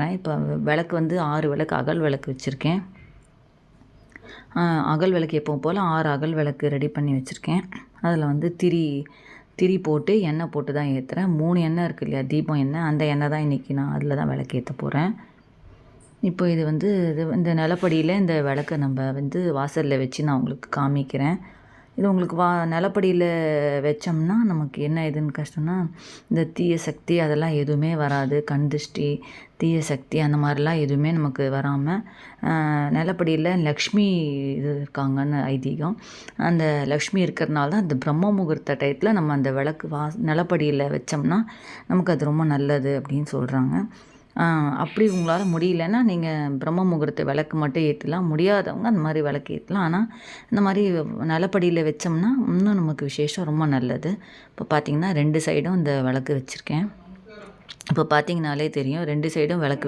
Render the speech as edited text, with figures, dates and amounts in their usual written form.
இப்போ விளக்கு வந்து 6 விளக்கு அகல் விளக்கு வச்சுருக்கேன். அகல் விளக்கு எப்பவும் போல் 6 அகல் விளக்கு ரெடி பண்ணி வச்சுருக்கேன். அதில் வந்து திரி போட்டு எண்ணெய் போட்டு தான் ஏற்றுறேன். 3 எண்ணெய் இருக்குது இல்லையா, தீபம் எண்ணெய், அந்த எண்ணெய் தான் இன்றைக்கி நான் அதில் தான் விளக்கு ஏற்ற போகிறேன். இப்போ இது இந்த நிலப்படியில் இந்த விளக்கை நம்ம வந்து வாசலில் வச்சு நான் உங்களுக்கு காமிக்கிறேன். இது உங்களுக்கு நிலப்படியில் வச்சோம்னா நமக்கு என்ன எதுன்னு கஷ்டம்னா, இந்த தீய சக்தி அதெல்லாம் எதுவுமே வராது. கண் திருஷ்டி, தீய சக்தி அந்த மாதிரிலாம் எதுவுமே நமக்கு வராமல், நிலப்படியில் லக்ஷ்மி இது இருக்காங்கன்னு ஐதீகம். அந்த லக்ஷ்மி இருக்கிறனால தான் இந்த பிரம்ம முகூர்த்த டயத்தில் நம்ம அந்த விளக்கு நிலப்படியில் வச்சோம்னா நமக்கு அது ரொம்ப நல்லது அப்படின்னு சொல்கிறாங்க. அப்படி உங்களால் முடியலன்னா நீங்கள் பிரம்ம முகூர்த்த விளக்கு மட்டும் ஏற்றலாம். முடியாதவங்க அந்த மாதிரி விளக்கு ஏற்றலாம். ஆனால் இந்த மாதிரி நிலப்படியில் வச்சோம்னா இன்னும் நமக்கு விசேஷம் ரொம்ப நல்லது. இப்போ பார்த்திங்கன்னா 2 சைடும் இந்த விளக்கு வச்சுருக்கேன். இப்போ பார்த்திங்கனாலே தெரியும் 2 சைடும் விளக்கு